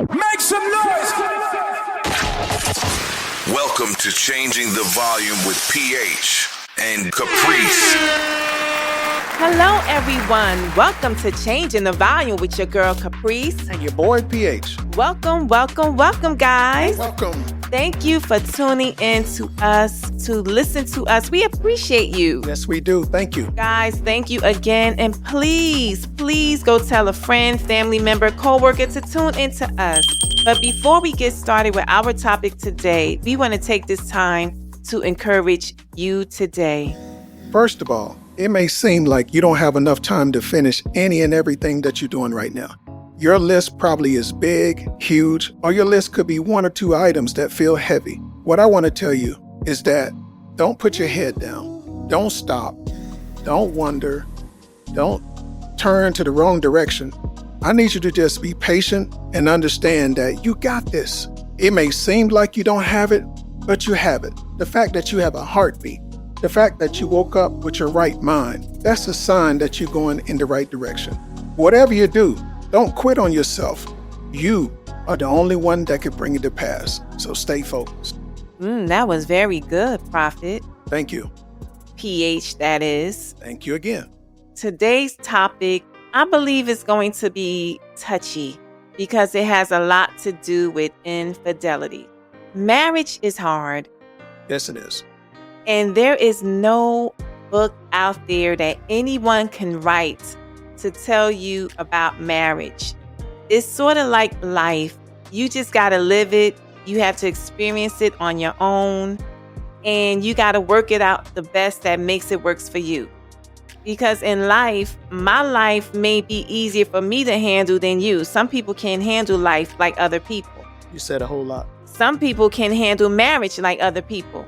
Make some noise! Welcome to Changing the Volume with PH and Caprice. Hello, everyone. Welcome to Changing the Volume with your girl, Caprice. And your boy, PH. Welcome, guys. Welcome. Thank you for tuning in to us, to listen to us. We appreciate you. Yes, we do. Thank you. Guys, thank you again. And please go tell a friend, family member, coworker to tune into us. But before we get started with our topic today, we want to take this time to encourage you today. First of all, it may seem like you don't have enough time to finish any and everything that you're doing right now. Your list probably is big, huge, or your list could be one or two items that feel heavy. What I want to tell you is that don't put your head down. Don't stop. Don't wonder. Don't turn to the wrong direction. I need you to just be patient and understand that you got this. It may seem like you don't have it, but you have it. The fact that you have a heartbeat, the fact that you woke up with your right mind, that's a sign that you're going in the right direction. Whatever you do, don't quit on yourself. You are the only one that can bring it to pass. So stay focused. That was very good, Prophet. Thank you. PH, that is. Thank you again. Today's topic, I believe, is going to be touchy because it has a lot to do with infidelity. Marriage is hard. Yes, it is. And there is no book out there that anyone can write to tell you about marriage. It's sort of like life. You just got to live it. You have to experience it on your own. And you got to work it out the best that makes it works for you. Because in life, my life may be easier for me to handle than you. Some people can't handle life like other people. You said a whole lot. Some people can handle marriage like other people.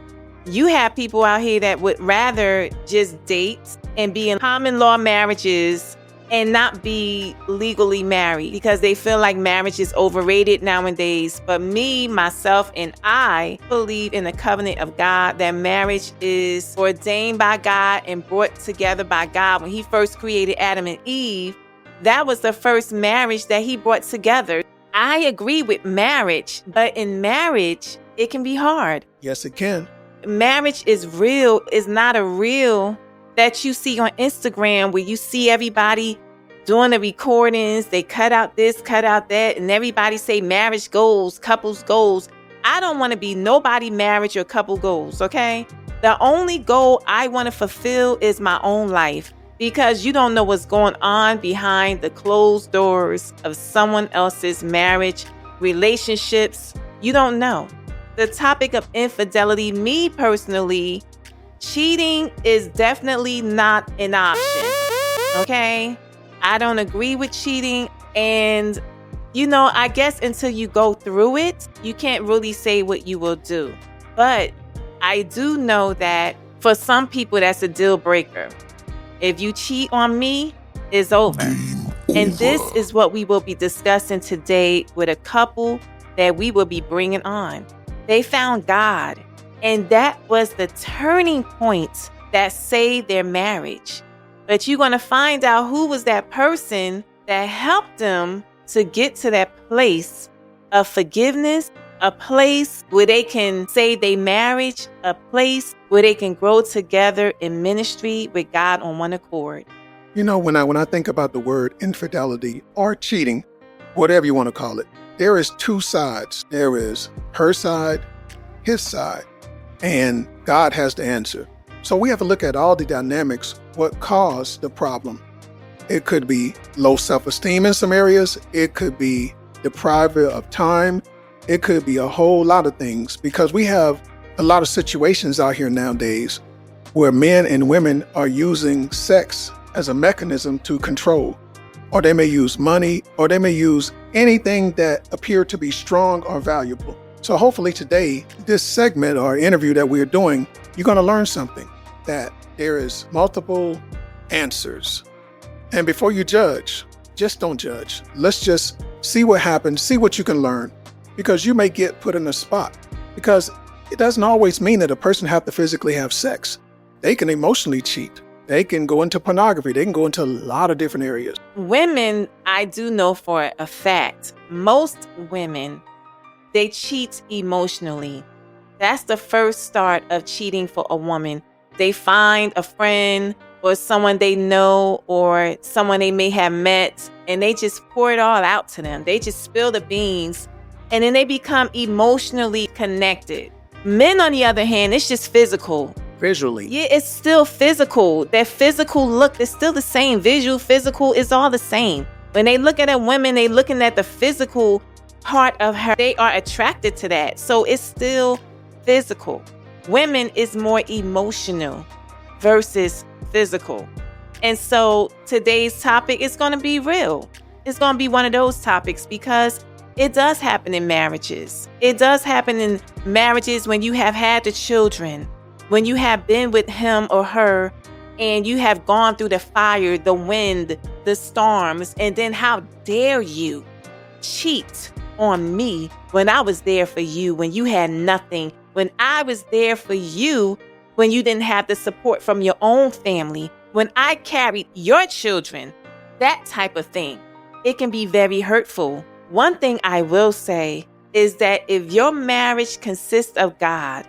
You have people out here that would rather just date and be in common law marriages and not be legally married because they feel like marriage is overrated nowadays. But me, myself, and I believe in the covenant of God, that marriage is ordained by God and brought together by God. When he first created Adam and Eve, that was the first marriage that he brought together. I agree with marriage, but in marriage, it can be hard. Yes, it can. Marriage is real. It's not a real that you see on Instagram where you see everybody doing the recordings. They cut out this, cut out that, and everybody say marriage goals, couples goals. I don't want to be nobody marriage or couple goals, okay? The only goal I want to fulfill is my own life because you don't know what's going on behind the closed doors of someone else's marriage, relationships. You don't know. The topic of infidelity, me personally, cheating is definitely not an option, okay? I don't agree with cheating. And, I guess until you go through it, you can't really say what you will do. But I do know that for some people, that's a deal breaker. If you cheat on me, it's over. And this is what we will be discussing today with a couple that we will be bringing on. They found God. And that was the turning point that saved their marriage. But you're going to find out who was that person that helped them to get to that place of forgiveness, a place where they can save their marriage, a place where they can grow together in ministry with God on one accord. When I think about the word infidelity or cheating, whatever you want to call it, there is two sides. There is her side, his side. And God has the answer. So we have to look at all the dynamics, what caused the problem. It could be low self-esteem in some areas. It could be deprived of time. It could be a whole lot of things because we have a lot of situations out here nowadays where men and women are using sex as a mechanism to control. Or they may use money, or they may use anything that appear to be strong or valuable. So hopefully today, this segment or interview that we're doing, you're going to learn something, that there is multiple answers. And before you judge, just don't judge. Let's just see what happens, see what you can learn, because you may get put in a spot. Because it doesn't always mean that a person have to physically have sex. They can emotionally cheat. They can go into pornography. They can go into a lot of different areas. Women, I do know for a fact, most women, they cheat emotionally. That's the first start of cheating for a woman. They find a friend or someone they know or someone they may have met, and they just pour it all out to them. They just spill the beans, and then they become emotionally connected. Men, on the other hand, it's just physical. Visually. Yeah, it's still physical. That physical look is still the same. Visual, physical is all the same. When they look at a woman, they looking at the physical part of her. They are attracted to that. So it's still physical. Women is more emotional versus physical. And so today's topic is going to be real. It's going to be one of those topics because it does happen in marriages. It does happen in marriages when you have had the children, when you have been with him or her, and you have gone through the fire, the wind, the storms, and then how dare you cheat on me when I was there for you, when you had nothing, when I was there for you, when you didn't have the support from your own family, when I carried your children, that type of thing. It can be very hurtful. One thing I will say is that if your marriage consists of God,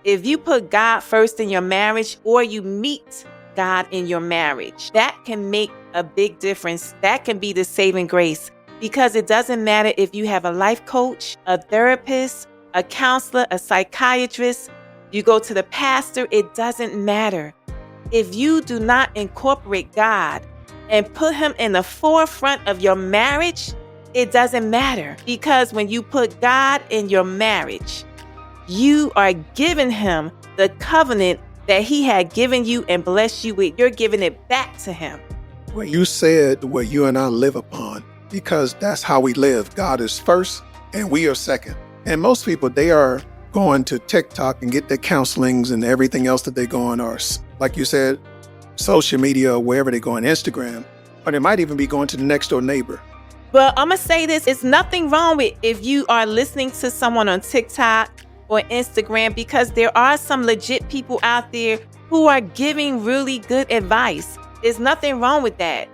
if you put God first in your marriage or you meet God in your marriage, that can make a big difference. That can be the saving grace, because it doesn't matter if you have a life coach, a therapist, a counselor, a psychiatrist, you go to the pastor, it doesn't matter. If you do not incorporate God and put him in the forefront of your marriage, it doesn't matter, because when you put God in your marriage, you are giving him the covenant that he had given you and blessed you with. You're giving it back to him. Well, you said what you and I live upon, because that's how we live. God is first and we are second. And most people, they are going to TikTok and get their counselings and everything else that they go on, or like you said, social media, or wherever they go on, Instagram, or they might even be going to the next door neighbor. Well, I'm going to say this. It's nothing wrong with if you are listening to someone on TikTok or Instagram, because there are some legit people out there who are giving really good advice. There's nothing wrong with that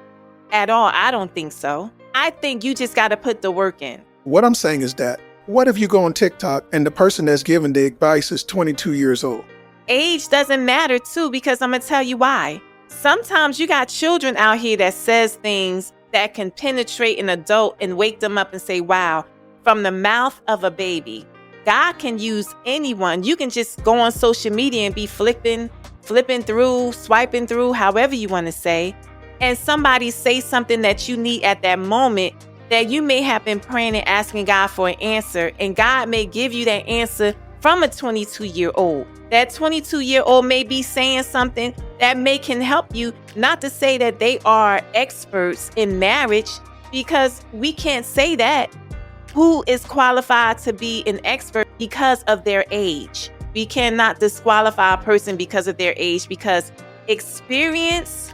at all. I don't think so. I think you just got to put the work in. What I'm saying is that, what if you go on TikTok and the person that's giving the advice is 22 years old? Age doesn't matter too, because I'm going to tell you why. Sometimes you got children out here that says things that can penetrate an adult and wake them up and say, wow, from the mouth of a baby. God can use anyone. You can just go on social media and be flipping through, swiping through, however you want to say, and somebody say something that you need at that moment that you may have been praying and asking God for an answer, and God may give you that answer from a 22-year-old. That 22-year-old may be saying something that can help you, not to say that they are experts in marriage, because we can't say that. Who is qualified to be an expert because of their age? We cannot disqualify a person because of their age, because experience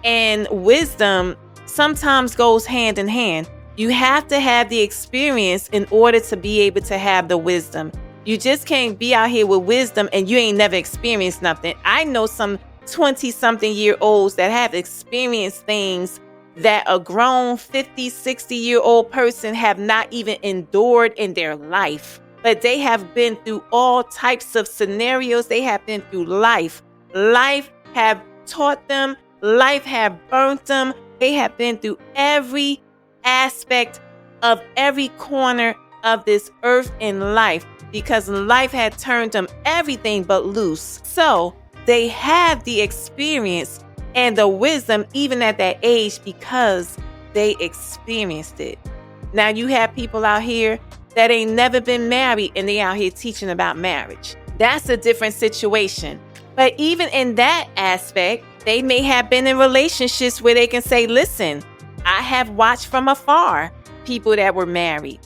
and wisdom sometimes goes hand in hand. You have to have the experience in order to be able to have the wisdom. You just can't be out here with wisdom and you ain't never experienced nothing. I know some 20-something-year-olds that have experienced things that a grown 50, 60-year-old person have not even endured in their life. But they have been through all types of scenarios. They have been through life. Life have taught them. Life have burnt them. They have been through every aspect of every corner of this earth in life, because life had turned them everything but loose. So they have the experience and the wisdom even at that age, because they experienced it. Now you have people out here that ain't never been married and they out here teaching about marriage. That's a different situation. But even in that aspect, they may have been in relationships where they can say, listen, I have watched from afar people that were married.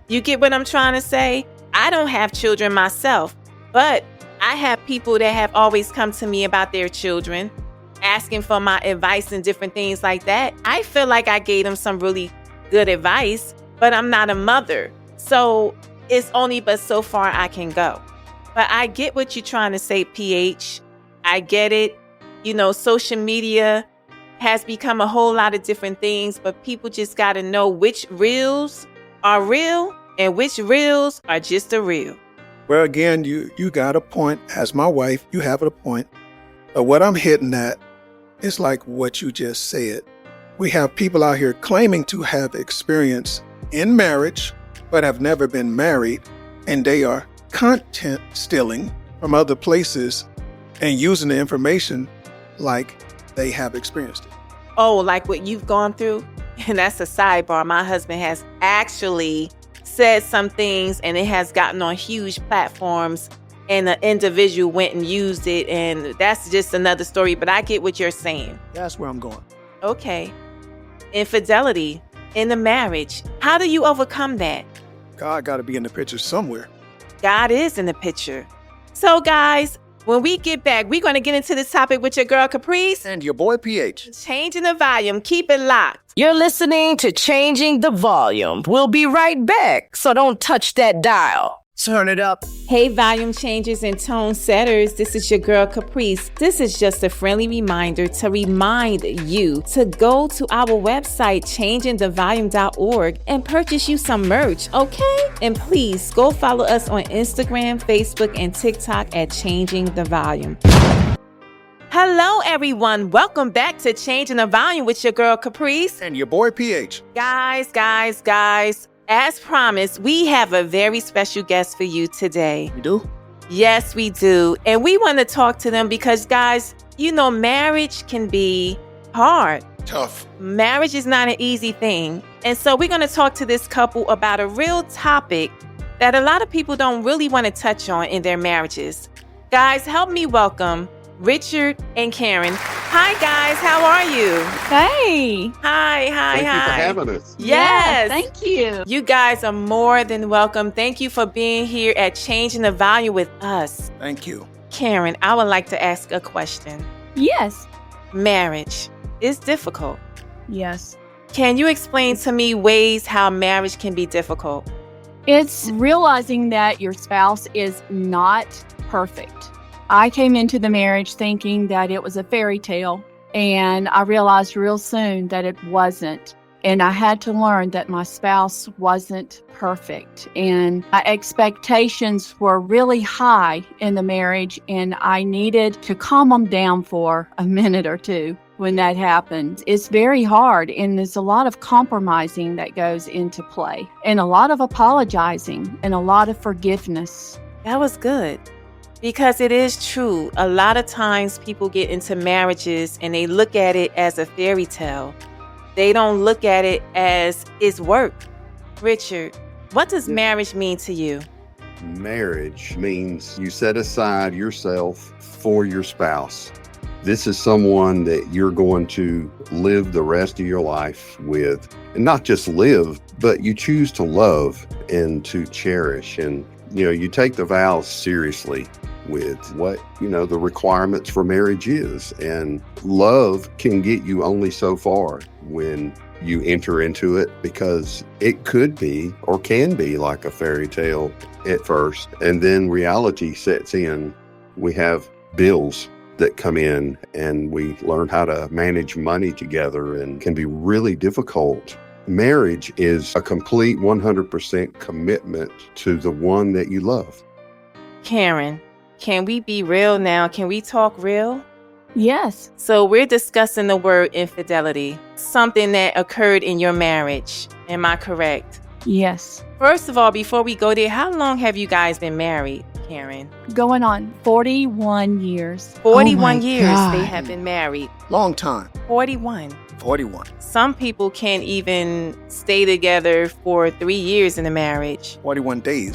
You get what I'm trying to say? I don't have children myself, but I have people that have always come to me about their children, asking for my advice and different things like that. I feel like I gave them some really good advice, but I'm not a mother. So it's only but so far I can go. But I get what you're trying to say, PH. I get it. social media has become a whole lot of different things, but people just got to know which reels are real and which reels are just a reel. Well, again, you got a point. As my wife, you have a point. But what I'm hitting at is like what you just said. We have people out here claiming to have experience in marriage, but have never been married, and they are content stealing from other places and using the information like they have experienced it. Oh, like what you've gone through? And that's a sidebar. My husband has actually said some things, and it has gotten on huge platforms, and an individual went and used it, and that's just another story, but I get what you're saying. That's where I'm going. Okay. Infidelity in the marriage. How do you overcome that? God got to be in the picture somewhere. God is in the picture. So, guys, when we get back, we're going to get into this topic with your girl, Caprice. And your boy, PH. Changing the volume. Keep it locked. You're listening to Changing the Volume. We'll be right back, so don't touch that dial. Turn it up. Hey, volume changers and tone setters. This is your girl, Caprice. This is just a friendly reminder to remind you to go to our website, changingthevolume.org, and purchase you some merch, okay? And please go follow us on Instagram, Facebook, and TikTok at Changing the Volume. Hello, everyone. Welcome back to Changing the Volume with your girl, Caprice. And your boy, PH. Guys. As promised, we have a very special guest for you today. We do? Yes, we do. And we want to talk to them because, guys, marriage can be hard. Tough. Marriage is not an easy thing. And so we're going to talk to this couple about a real topic that a lot of people don't really want to touch on in their marriages. Guys, help me welcome Richard and Karen. Hi, guys. How are you? Hey. Hi. Thank you for having us. Yes. Thank you. You guys are more than welcome. Thank you for being here at Changing the Volume with us. Thank you. Karen, I would like to ask a question. Yes. Marriage is difficult. Yes. Can you explain to me ways how marriage can be difficult? It's realizing that your spouse is not perfect. I came into the marriage thinking that it was a fairy tale, and I realized real soon that it wasn't. And I had to learn that my spouse wasn't perfect, and my expectations were really high in the marriage, and I needed to calm them down for a minute or two when that happens. It's very hard, and there's a lot of compromising that goes into play, and a lot of apologizing, and a lot of forgiveness. That was good. Because it is true. A lot of times people get into marriages and they look at it as a fairy tale. They don't look at it as it's work. Richard, what does marriage mean to you? Marriage means you set aside yourself for your spouse. This is someone that you're going to live the rest of your life with. And not just live, but you choose to love and to cherish. And, you take the vows seriously with what, the requirements for marriage is. And love can get you only so far when you enter into it, because it could be or can be like a fairy tale at first. And then reality sets in. We have bills that come in, and we learn how to manage money together, and can be really difficult. Marriage is a complete 100% commitment to the one that you love. Karen, can we be real now? Can we talk real? Yes. So we're discussing the word infidelity, something that occurred in your marriage. Am I correct? Yes. First of all, before we go there, how long have you guys been married, Karen? Going on 41 years. 41 years they have been married. Long time. 41. 41. Some people can't even stay together for 3 years in a marriage. 41 days.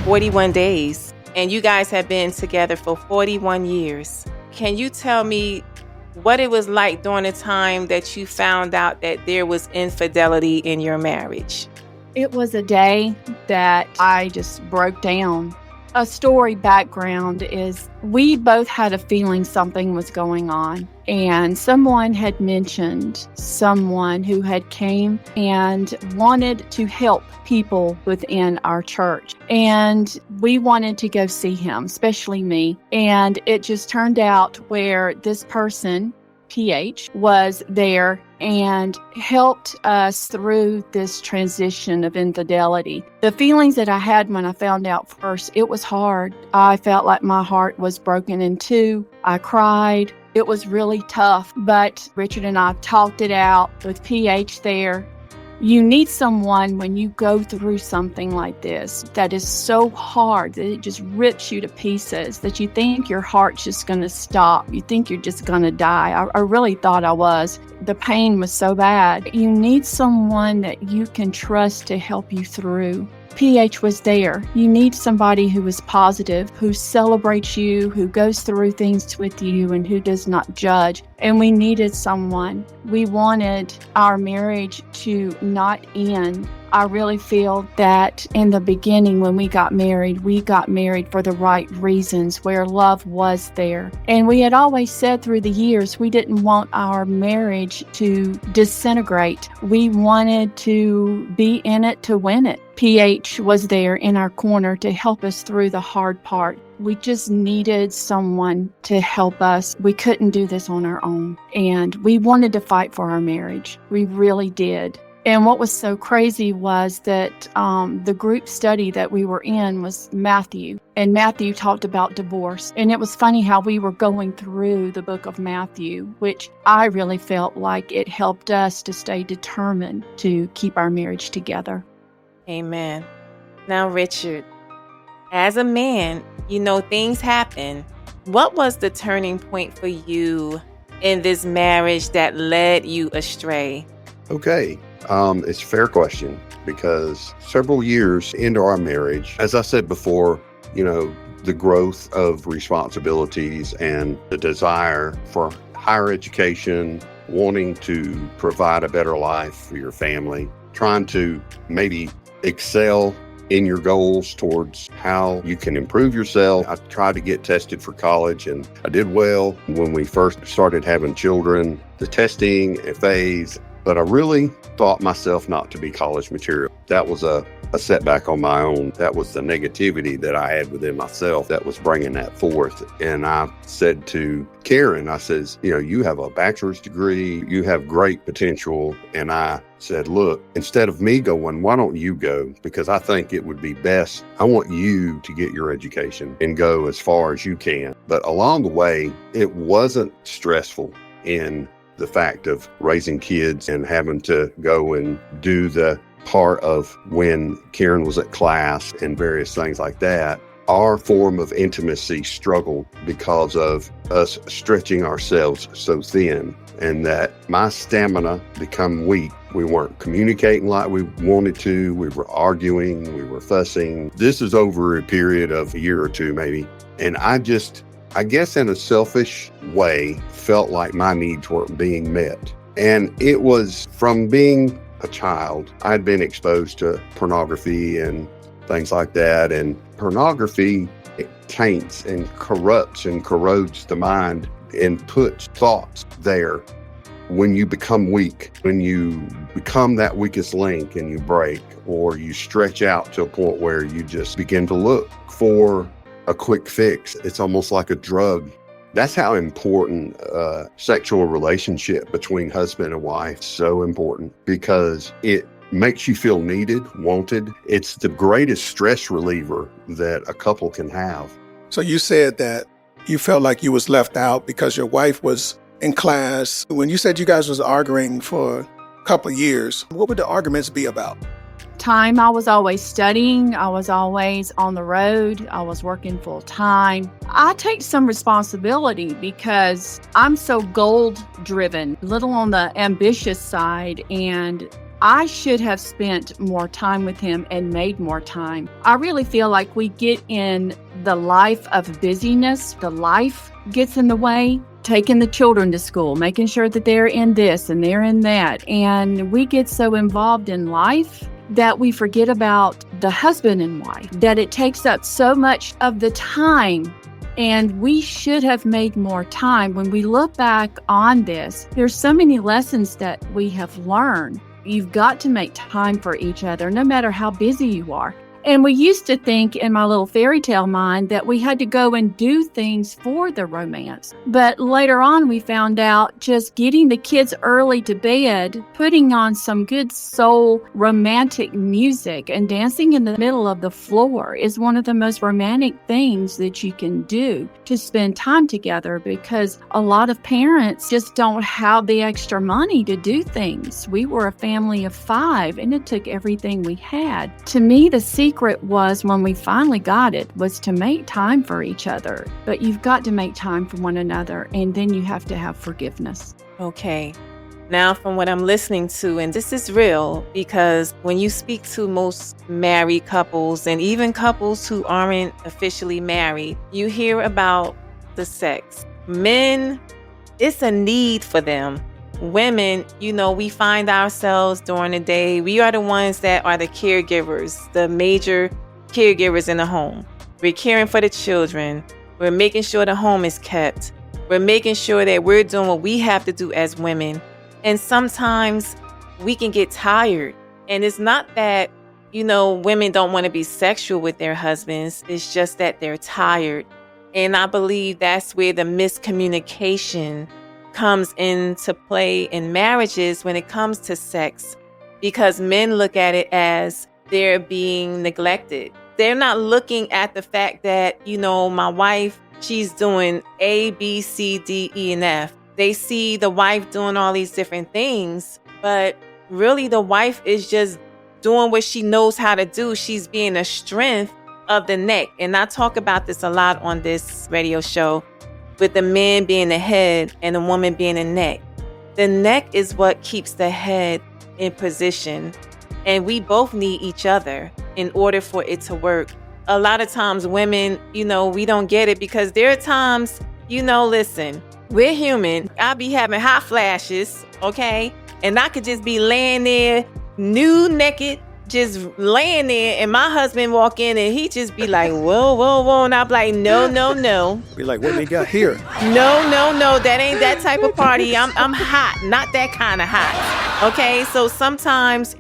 41 days. And you guys have been together for 41 years. Can you tell me what it was like during the time that you found out that there was infidelity in your marriage? It was a day that I just broke down. A story background is we both had a feeling something was going on, and someone had mentioned someone who had came and wanted to help people within our church, and we wanted to go see him, especially me. And it just turned out where this person, PH, was there and helped us through this transition of infidelity. The feelings that I had when I found out first, it was hard. I felt like my heart was broken in two. I cried. It was really tough, but Richard and I talked it out with PH there. You need someone when you go through something like this that is so hard that it just rips you to pieces, that you think your heart's just going to stop. You think you're just going to die. I really thought I was. The pain was so bad. You need someone that you can trust to help you through. PH was there. You need somebody who is positive, who celebrates you, who goes through things with you, and who does not judge. And we needed someone. We wanted our marriage to not end. I really feel that in the beginning when we got married for the right reasons, where love was there. And we had always said through the years we didn't want our marriage to disintegrate. We wanted to be in it to win it. PH was there in our corner to help us through the hard part. We just needed someone to help us. We couldn't do this on our own. And we wanted to fight for our marriage. We really did. And what was so crazy was that the group study that we were in was Matthew. And Matthew talked about divorce. And it was funny how we were going through the book of Matthew, which I really felt like it helped us to stay determined to keep our marriage together. Amen. Now, Richard, as a man, you know, things happen. What was the turning point for you in this marriage that led you astray? Okay. It's a fair question because several years into our marriage, as I said before, the growth of responsibilities and the desire for higher education, wanting to provide a better life for your family, trying to maybe excel in your goals towards how you can improve yourself. I tried to get tested for college and I did well when we first started having children, the testing phase. But I really thought myself not to be college material. That was a setback on my own. That was the negativity that I had within myself that was bringing that forth. And I said to Karen, I says, you have a bachelor's degree, you have great potential. And I said, look, instead of me going, why don't you go? Because I think it would be best. I want you to get your education and go as far as you can. But along the way, it wasn't stressful in the fact of raising kids and having to go and do the part of when Karen was at class and various things like that. Our form of intimacy struggled because of us stretching ourselves so thin, and that my stamina become weak. We weren't communicating like we wanted to. We were arguing, we were fussing. This is over a period of a year or two maybe. And I guess in a selfish way, felt like my needs weren't being met. And it was from being a child, I'd been exposed to pornography and things like that. And pornography, it taints and corrupts and corrodes the mind and puts thoughts there. When you become weak, when you become that weakest link and you break, or you stretch out to a point where you just begin to look for a quick fix. It's almost like a drug. That's how important a sexual relationship between husband and wife is. So important because it makes you feel needed, wanted. It's the greatest stress reliever that a couple can have. So you said that you felt like you was left out because your wife was in class. When you said you guys was arguing for a couple of years, what would the arguments be about? Time. I was always studying. I was always on the road. I was working full time. I take some responsibility because I'm so goal driven, little on the ambitious side, and I should have spent more time with him and made more time. I really feel like we get in the life of busyness. The life gets in the way. Taking the children to school, making sure that they're in this and they're in that. And we get so involved in life that we forget about the husband and wife, that it takes up so much of the time. And we should have made more time. When we look back on this, there's so many lessons that we have learned. You've got to make time for each other, no matter how busy you are. And we used to think in my little fairy tale mind that we had to go and do things for the romance. But later on, we found out just getting the kids early to bed, putting on some good soul romantic music, and dancing in the middle of the floor is one of the most romantic things that you can do to spend time together, because a lot of parents just don't have the extra money to do things. We were a family of 5, and it took everything we had. To me, the secret was, when we finally got it, was to make time for each other. But you've got to make time for one another, and then you have to have forgiveness. Okay. Now, from what I'm listening to, and this is real, because when you speak to most married couples and even couples who aren't officially married, you hear about the sex. Men, it's a need for them. Women, we find ourselves during the day, we are the ones that are the caregivers, the major caregivers in the home. We're caring for the children. We're making sure the home is kept. We're making sure that we're doing what we have to do as women. And sometimes we can get tired. And it's not that, women don't want to be sexual with their husbands. It's just that they're tired. And I believe that's where the miscommunication comes into play in marriages when it comes to sex, because men look at it as they're being neglected. They're not looking at the fact that, my wife, she's doing A, B, C, D, E, and F. They see the wife doing all these different things, but really the wife is just doing what she knows how to do. She's being a strength of the neck. And I talk about this a lot on this radio show, with the man being the head and the woman being the neck. The neck is what keeps the head in position. And we both need each other in order for it to work. A lot of times women, we don't get it, because there are times, listen, we're human. I'll be having hot flashes, okay? And I could just be laying there, nude, naked, just laying there, and my husband walk in and he just be like, whoa, whoa, whoa. And I'm like, no. Be like, what we got here? No. That ain't that type of party. I'm hot, not that kind of hot. Okay, so sometimes,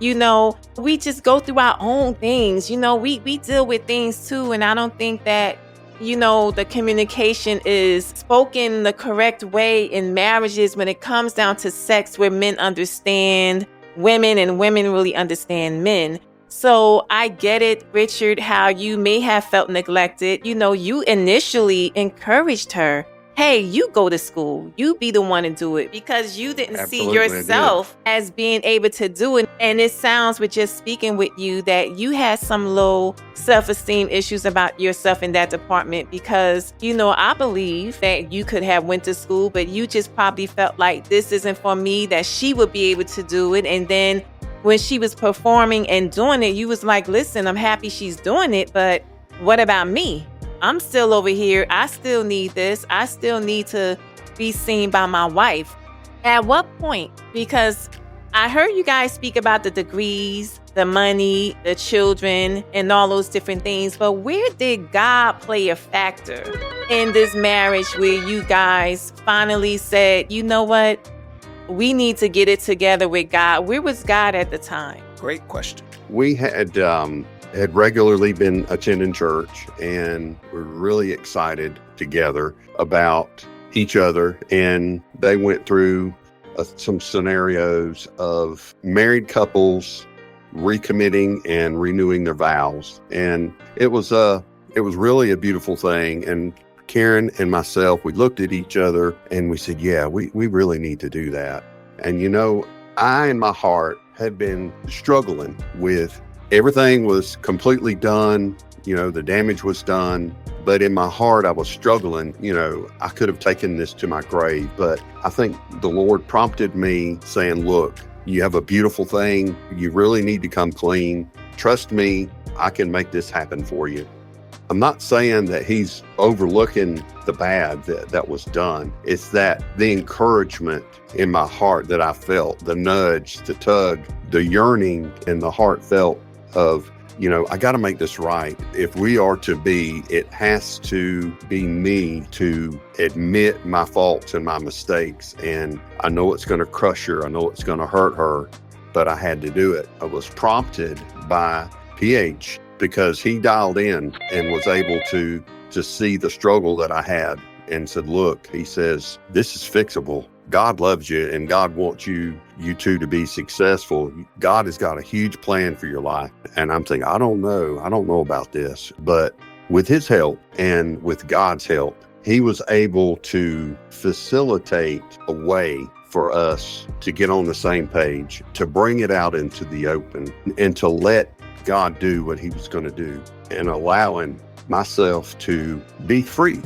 we just go through our own things. We deal with things too. And I don't think that, the communication is spoken the correct way in marriages when it comes down to sex, where men understand women and women really understand men. So I get it, Richard, how you may have felt neglected. You initially encouraged her. Hey, you go to school. You be the one to do it, because you didn't see yourself as being able to do it. And it sounds, with just speaking with you, that you had some low self-esteem issues about yourself in that department, because, I believe that you could have went to school, but you just probably felt like this isn't for me, that she would be able to do it. And then when she was performing and doing it, you was like, listen, I'm happy she's doing it, but what about me? I'm still over here. I still need this. I still need to be seen by my wife. At what point? Because I heard you guys speak about the degrees, the money, the children, and all those different things. But where did God play a factor in this marriage, where you guys finally said, you know what? We need to get it together with God. Where was God at the time? Great question. We had regularly been attending church, and we're really excited together about each other. And they went through some scenarios of married couples recommitting and renewing their vows. And it was really a beautiful thing. And Karen and myself, we looked at each other and we said, yeah, we really need to do that. And, I, in my heart, had been struggling with everything was completely done. The damage was done. But in my heart, I was struggling. I could have taken this to my grave. But I think the Lord prompted me saying, look, you have a beautiful thing. You really need to come clean. Trust me, I can make this happen for you. I'm not saying that he's overlooking the bad that was done. It's that the encouragement in my heart that I felt, the nudge, the tug, the yearning and the heartfelt of, I got to make this right. If we are to be, it has to be me to admit my faults and my mistakes. And I know it's going to crush her. I know it's going to hurt her, but I had to do it. I was prompted by PH because he dialed in and was able to see the struggle that I had and said, look, he says, this is fixable. God loves you and God wants you two to be successful. God has got a huge plan for your life. And I'm thinking, I don't know about this, but with his help and with God's help, he was able to facilitate a way for us to get on the same page, to bring it out into the open and to let God do what he was going to do and allowing myself to be free.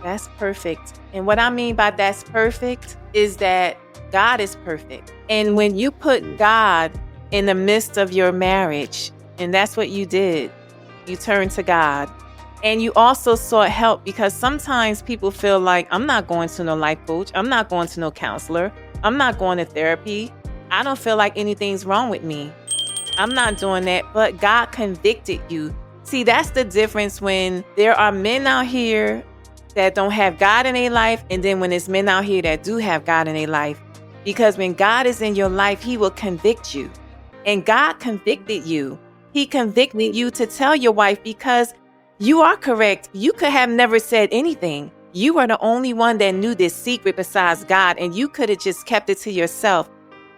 That's perfect. And what I mean by that's perfect is that God is perfect. And when you put God in the midst of your marriage, and that's what you did, you turned to God. And you also sought help because sometimes people feel like, I'm not going to no life coach. I'm not going to no counselor. I'm not going to therapy. I don't feel like anything's wrong with me. I'm not doing that. But God convicted you. See, that's the difference when there are men out here that don't have God in their life, and then when there's men out here that do have God in their life. Because when God is in your life, he will convict you. And God convicted you. He convicted you to tell your wife because you are correct. You could have never said anything. You are the only one that knew this secret besides God, and you could have just kept it to yourself.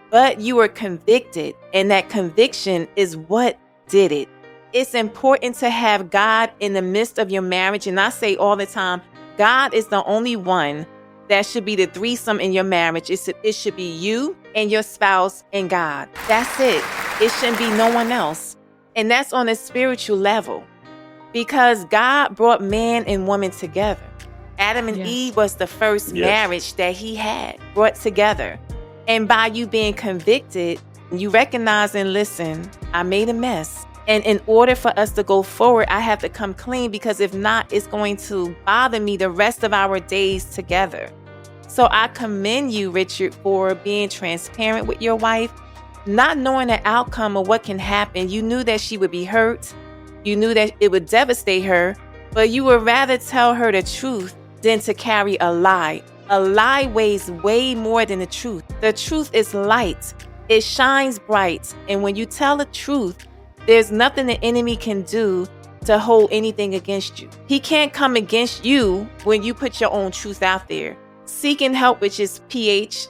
But you were convicted, and that conviction is what did it. It's important to have God in the midst of your marriage. And I say all the time, God is the only one that should be the threesome in your marriage. It should be you and your spouse and God. That's it. It shouldn't be no one else. And that's on a spiritual level because God brought man and woman together. Adam and Eve was the first marriage that he had brought together. And by you being convicted, you recognize and listen, I made a mess. And in order for us to go forward, I have to come clean because if not, it's going to bother me the rest of our days together. So I commend you, Richard, for being transparent with your wife, not knowing the outcome of what can happen. You knew that she would be hurt. You knew that it would devastate her, but you would rather tell her the truth than to carry a lie. A lie weighs way more than the truth. The truth is light. It shines bright. And when you tell the truth, there's nothing the enemy can do to hold anything against you. He can't come against you when you put your own truth out there. Seeking help, which is PH,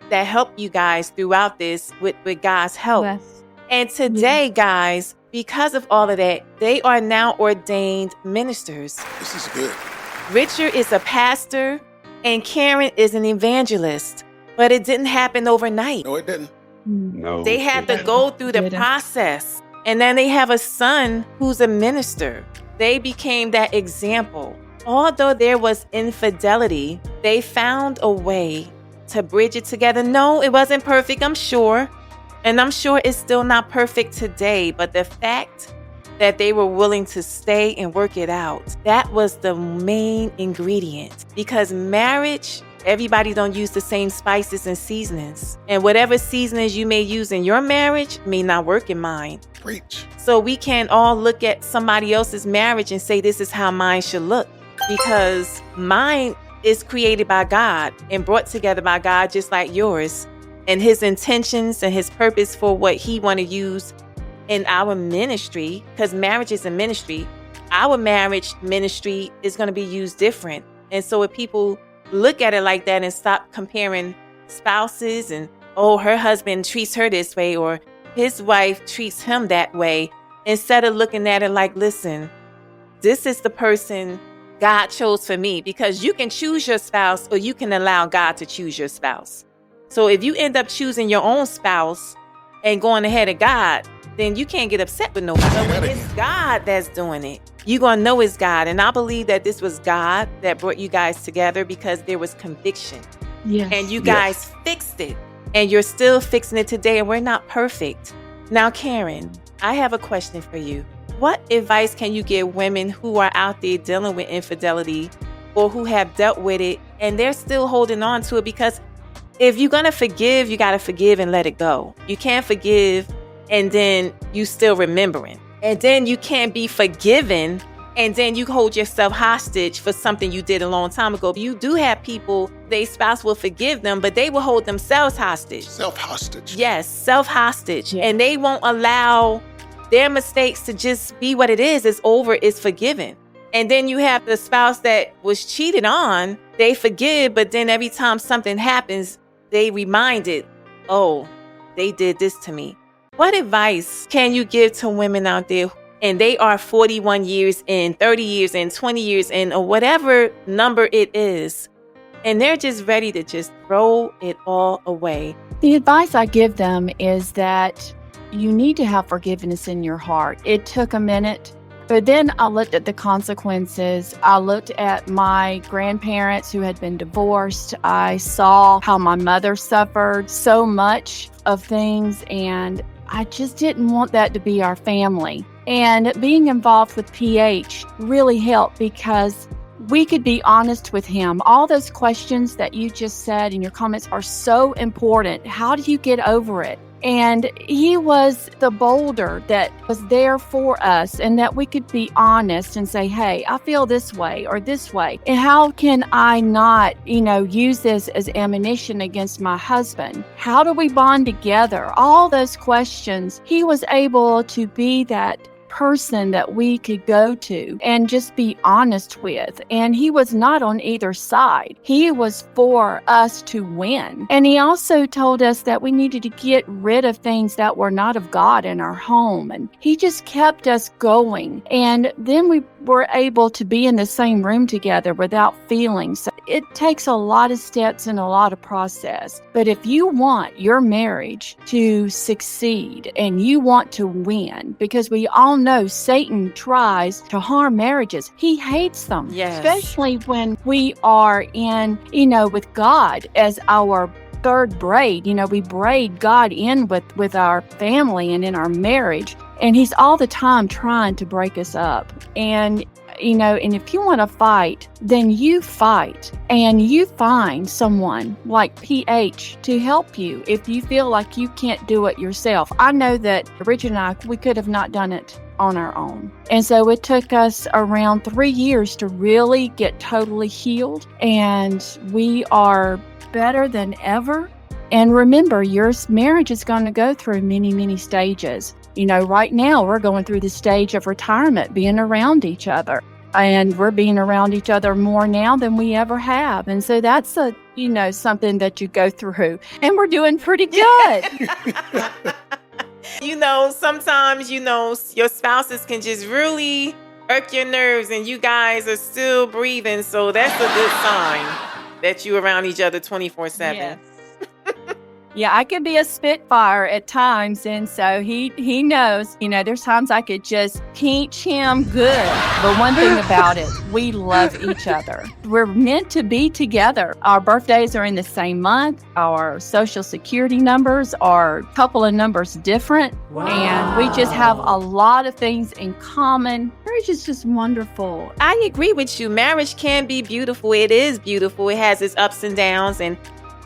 that helped you guys throughout this with God's help. Yes. And today, guys, because of all of that, they are now ordained ministers. This is good. Richard is a pastor and Karen is an evangelist, but it didn't happen overnight. No, it didn't. No. They had to go through the process. And then they have a son who's a minister. They became that example. Although there was infidelity, they found a way to bridge it together. No, it wasn't perfect, I'm sure. And I'm sure it's still not perfect today. But the fact that they were willing to stay and work it out, that was the main ingredient. Because marriage, everybody don't use the same spices and seasonings. And whatever seasonings you may use in your marriage may not work in mine. Preach. So we can't all look at somebody else's marriage and say this is how mine should look. Because mine is created by God and brought together by God just like yours. And his intentions and his purpose for what he want to use in our ministry, because marriage is a ministry, our marriage ministry is going to be used different. And so if people look at it like that and stop comparing spouses and, oh, her husband treats her this way or his wife treats him that way, instead of looking at it like, listen, this is the person God chose for me, because you can choose your spouse or you can allow God to choose your spouse. So if you end up choosing your own spouse and going ahead of God, then you can't get upset with nobody. But when it's God that's doing it, you're going to know it's God. And I believe that this was God that brought you guys together because there was conviction. Yes. And you guys fixed it. And you're still fixing it today. And we're not perfect. Now, Karen, I have a question for you. What advice can you give women who are out there dealing with infidelity or who have dealt with it and they're still holding on to it? Because if you're going to forgive, you got to forgive and let it go. You can't forgive and then you still remembering. And then you can't be forgiven and then you hold yourself hostage for something you did a long time ago. You do have people, their spouse will forgive them, but they will hold themselves hostage. Self-hostage. Yes, self-hostage. And they won't allow their mistakes to just be what it is. It's over, it's forgiven. And then you have the spouse that was cheated on, they forgive, but then every time something happens, they reminded, oh, they did this to me. What advice can you give to women out there and they are 41 years in, 30 years in, 20 years in, or whatever number it is, and they're just ready to just throw it all away? The advice I give them is that you need to have forgiveness in your heart. It took a minute, but then I looked at the consequences. I looked at my grandparents who had been divorced. I saw how my mother suffered so much of things, and I just didn't want that to be our family. And being involved with PH really helped because we could be honest with him. All those questions that you just said in your comments are so important. How do you get over it? And he was the boulder that was there for us, and that we could be honest and say, hey, I feel this way or this way. And how can I not, use this as ammunition against my husband? How do we bond together? All those questions, he was able to be that person that we could go to and just be honest with. And he was not on either side. He was for us to win. And he also told us that we needed to get rid of things that were not of God in our home. And he just kept us going. And then we were able to be in the same room together without feeling. So it takes a lot of steps and a lot of process. But if you want your marriage to succeed and you want to win, because we all know Satan tries to harm marriages. He hates them. Yes. Especially when we are in, with God as our third braid. We braid God in with our family and in our marriage. And he's all the time trying to break us up. And if you want to fight, then you fight and you find someone like PH to help you if you feel like you can't do it yourself. I know that Richard and I, we could have not done it on our own. And so it took us around 3 years to really get totally healed. And we are better than ever. And remember, your marriage is going to go through many, many stages. Right now we're going through the stage of retirement, being around each other. And we're being around each other more now than we ever have. And so that's something that you go through. And we're doing pretty good. Sometimes, your spouses can just really irk your nerves and you guys are still breathing. So that's a good sign that you're around each other 24/7. Yes. Yeah, I could be a spitfire at times, and so he knows, there's times I could just pinch him good. But one thing about it, we love each other. We're meant to be together. Our birthdays are in the same month. Our social security numbers are a couple of numbers different. Wow. And we just have a lot of things in common. Marriage is just wonderful. I agree with you. Marriage can be beautiful. It is beautiful. It has its ups and downs, and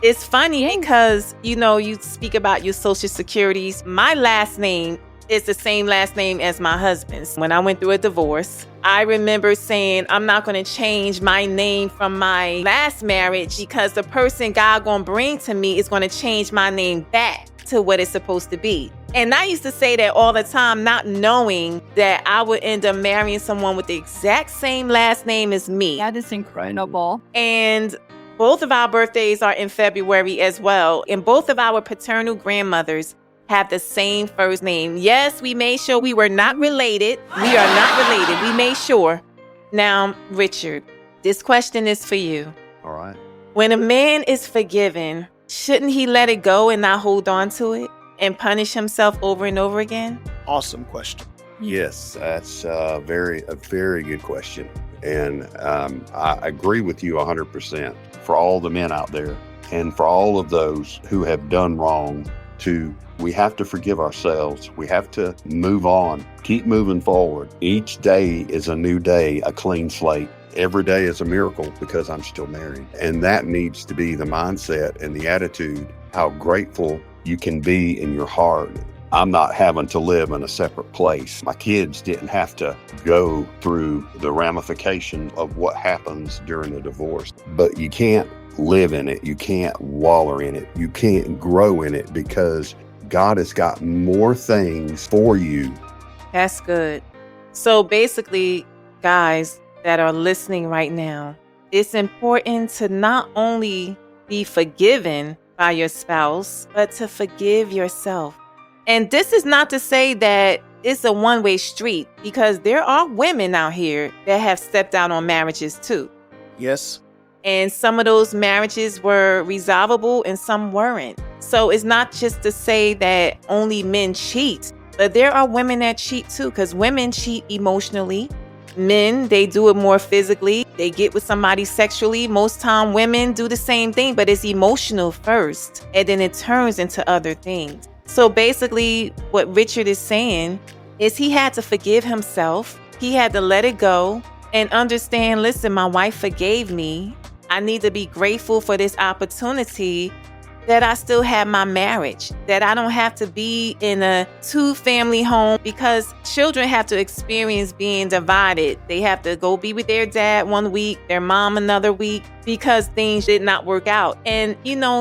it's funny because, you speak about your social securities. My last name is the same last name as my husband's. When I went through a divorce, I remember saying, I'm not going to change my name from my last marriage because the person God going to bring to me is going to change my name back to what it's supposed to be. And I used to say that all the time, not knowing that I would end up marrying someone with the exact same last name as me. That is incredible. And both of our birthdays are in February as well. And both of our paternal grandmothers have the same first name. Yes, we made sure we were not related. We are not related. We made sure. Now, Richard, this question is for you. All right. When a man is forgiven, shouldn't he let it go and not hold on to it and punish himself over and over again? Awesome question. Yes, that's a very good question. And I agree with you 100%. For all the men out there and for all of those who have done wrong, we have to forgive ourselves. We have to move on, keep moving forward. Each day is a new day, a clean slate. Every day is a miracle because I'm still married. And that needs to be the mindset and the attitude, how grateful you can be in your heart. I'm not having to live in a separate place. My kids didn't have to go through the ramifications of what happens during a divorce. But you can't live in it. You can't wallow in it. You can't grow in it because God has got more things for you. That's good. So basically, guys that are listening right now, it's important to not only be forgiven by your spouse, but to forgive yourself. And this is not to say that it's a one-way street, because there are women out here that have stepped out on marriages too. Yes. And some of those marriages were resolvable and some weren't. So it's not just to say that only men cheat, but there are women that cheat too, because women cheat emotionally. Men, they do it more physically. They get with somebody sexually. Most time women do the same thing, but it's emotional first, and then it turns into other things. So basically what Richard is saying is he had to forgive himself. He had to let it go and understand, listen, my wife forgave me. I need to be grateful for this opportunity that I still have my marriage, that I don't have to be in a 2-family home, because children have to experience being divided. They have to go be with their dad one week, their mom another week, because things did not work out. And,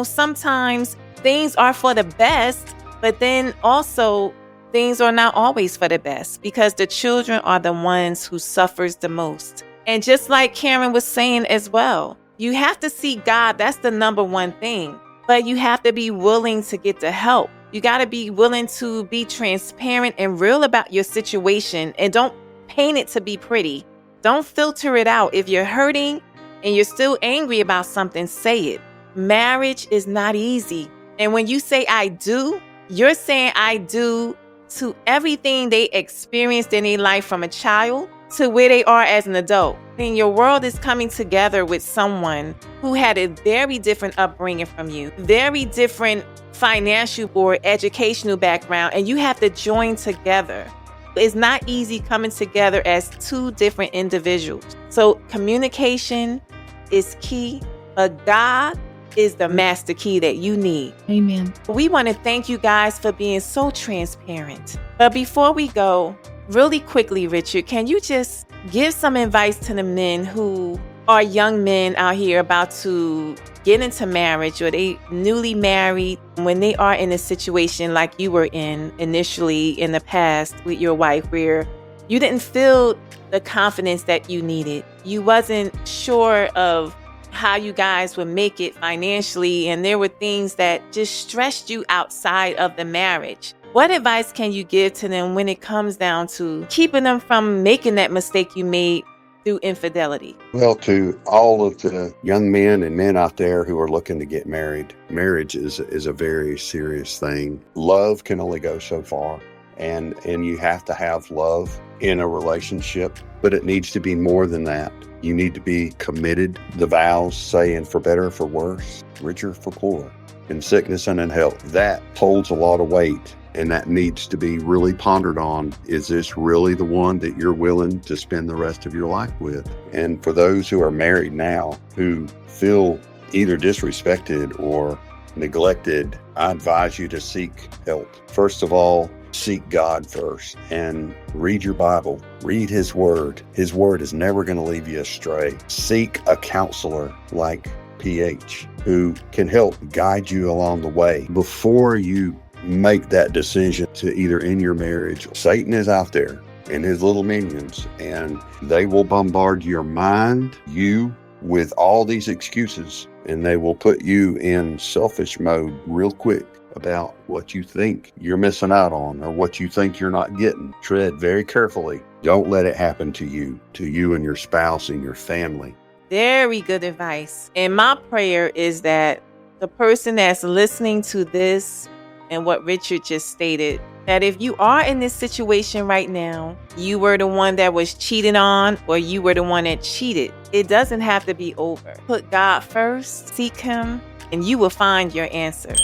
sometimes things are for the best, but then also things are not always for the best, because the children are the ones who suffers the most. And just like Karen was saying as well, you have to seek God. That's the number one thing. But you have to be willing to get the help. You got to be willing to be transparent and real about your situation, and don't paint it to be pretty. Don't filter it out. If you're hurting and you're still angry about something, say it. Marriage is not easy. And when you say I do, you're saying I do to everything they experienced in their life from a child to where they are as an adult. And your world is coming together with someone who had a very different upbringing from you, very different financial or educational background, and you have to join together. It's not easy coming together as two different individuals. So communication is key, but God is the master key that you need. Amen. We want to thank you guys for being so transparent. But before we go, really quickly, Richard, can you just give some advice to the men who are young men out here about to get into marriage, or they newly married, when they are in a situation like you were in initially in the past with your wife, where you didn't feel the confidence that you needed. You wasn't sure of how you guys would make it financially, and there were things that just stressed you outside of the marriage. What advice can you give to them when it comes down to keeping them from making that mistake you made through infidelity? Well, to all of the young men and men out there who are looking to get married, marriage is a very serious thing. Love can only go so far, and you have to have love in a relationship, but it needs to be more than that. You need to be committed. The vows saying for better or for worse, richer for poorer, in sickness and in health. That holds a lot of weight. And that needs to be really pondered on. Is this really the one that you're willing to spend the rest of your life with? And for those who are married now, who feel either disrespected or neglected, I advise you to seek help. First of all, seek God first and read your Bible. Read His Word. His Word is never going to leave you astray. Seek a counselor like PH who can help guide you along the way before you make that decision to either end your marriage. Satan is out there and his little minions, and they will bombard your mind, you, with all these excuses, and they will put you in selfish mode real quick about what you think you're missing out on or what you think you're not getting. Tread very carefully. Don't let it happen to you and your spouse and your family. Very good advice. And my prayer is that the person that's listening to this and what Richard just stated, that if you are in this situation right now, you were the one that was cheated on, or you were the one that cheated, it doesn't have to be over. Put God first, seek Him, and you will find your answer.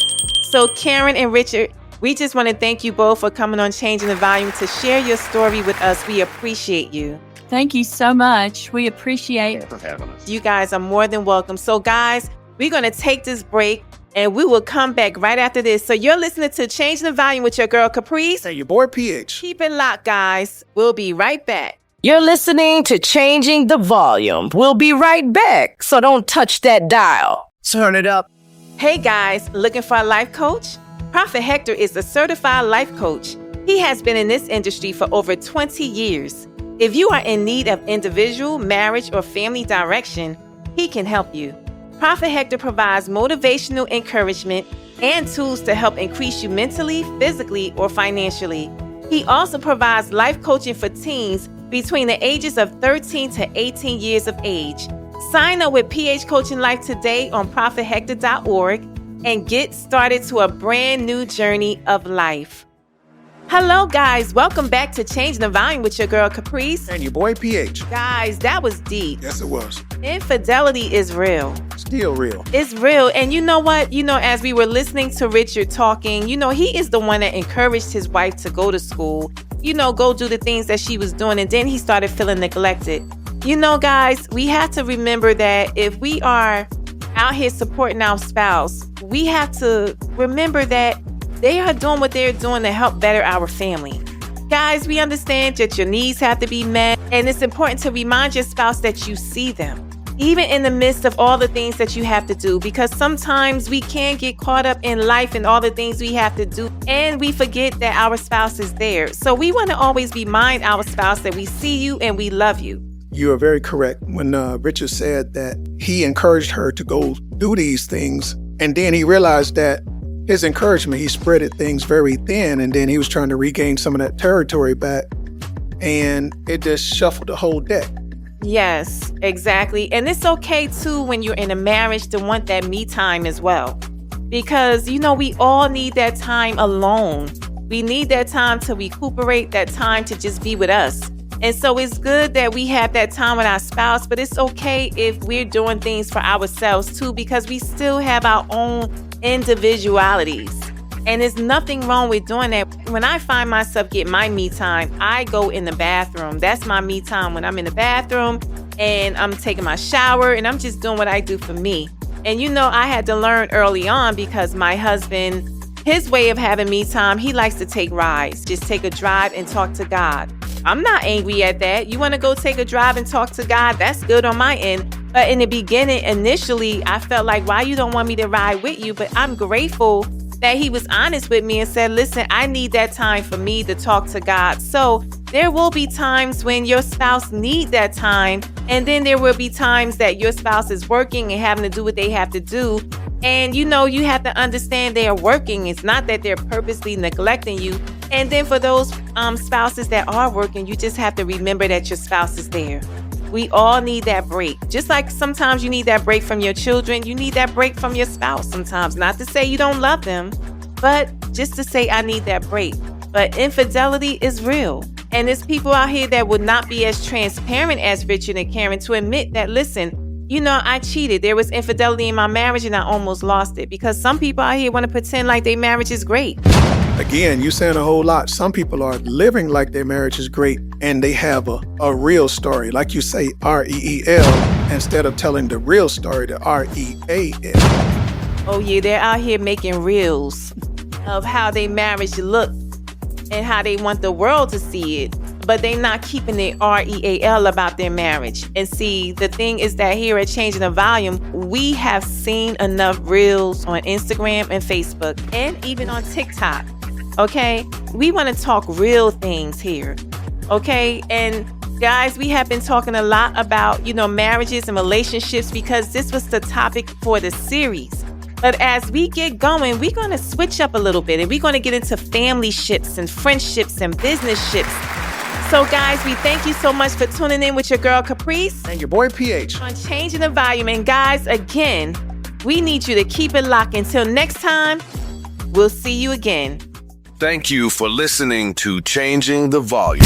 So Karen and Richard, we just want to thank you both for coming on Changing the Volume to share your story with us. We appreciate you. Thank you so much. We appreciate for having us. You guys are more than welcome. So guys, we're going to take this break and we will come back right after this. So you're listening to Changing the Volume with your girl Caprice. And your boy PH. Keep it locked, guys. We'll be right back. You're listening to Changing the Volume. We'll be right back, so don't touch that dial. Turn it up. Hey guys, looking for a life coach? Prophet Hector is a certified life coach. He has been in this industry for over 20 years. If you are in need of individual, marriage, or family direction, he can help you. Prophet Hector provides motivational encouragement and tools to help increase you mentally, physically, or financially. He also provides life coaching for teens between the ages of 13 to 18 years of age. Sign up with PH Coaching Life today on ProphetHector.org and get started to a brand new journey of life. Hello, guys. Welcome back to Changing the Volume with your girl Caprice. And your boy PH. Guys, that was deep. Yes, it was. Infidelity is real. Still real. It's real. And you know what? As we were listening to Richard talking, he is the one that encouraged his wife to go to school, go do the things that she was doing. And then he started feeling neglected. Guys, we have to remember that if we are out here supporting our spouse, we have to remember that they are doing what they're doing to help better our family. Guys, we understand that your needs have to be met, and it's important to remind your spouse that you see them, even in the midst of all the things that you have to do, because sometimes we can get caught up in life and all the things we have to do, and we forget that our spouse is there. So we want to always remind our spouse that we see you and we love you. You are very correct when Richard said that he encouraged her to go do these things, and then he realized that his encouragement, he spreaded things very thin, and then he was trying to regain some of that territory back, and it just shuffled the whole deck. Yes, exactly. And it's okay too when you're in a marriage to want that me time as well, because we all need that time alone. We need that time to recuperate, that time to just be with us. And so it's good that we have that time with our spouse, but it's okay if we're doing things for ourselves too, because we still have our own individualities. And there's nothing wrong with doing that. When I find myself getting my me time, I go in the bathroom. That's my me time, when I'm in the bathroom and I'm taking my shower and I'm just doing what I do for me. And I had to learn early on, because my husband, his way of having me time, he likes to take rides, just take a drive and talk to God. I'm not angry at that. You want to go take a drive and talk to God? That's good on my end. But in the beginning, initially, I felt like, why you don't want me to ride with you? But I'm grateful that he was honest with me and said, listen, I need that time for me to talk to God. So there will be times when your spouse needs that time. And then there will be times that your spouse is working and having to do what they have to do. And you have to understand they are working. It's not that they're purposely neglecting you. And then for those spouses that are working, you just have to remember that your spouse is there. We all need that break. Just like sometimes you need that break from your children, you need that break from your spouse sometimes. Not to say you don't love them, but just to say I need that break. But infidelity is real. And there's people out here that would not be as transparent as Richard and Karen to admit that, listen, I cheated. There was infidelity in my marriage and I almost lost it, because some people out here want to pretend like their marriage is great. Again, you're saying a whole lot. Some people are living like their marriage is great and they have a real story. Like you say, R-E-E-L, instead of telling the real story, the R-E-A-L. Oh yeah, they're out here making reels of how their marriage look and how they want the world to see it. But they're not keeping the R-E-A-L about their marriage. And see, the thing is that here at Changing the Volume, we have seen enough reels on Instagram and Facebook and even on TikTok. Okay? We want to talk real things here. Okay? And guys, we have been talking a lot about, marriages and relationships, because this was the topic for the series. But as we get going, we're going to switch up a little bit and we're going to get into family ships and friendships and business ships. So guys, we thank you so much for tuning in with your girl Caprice and your boy PH on Changing the Volume. And guys, again, we need you to keep it locked. Until next time, we'll see you again. Thank you for listening to Changing the Volume.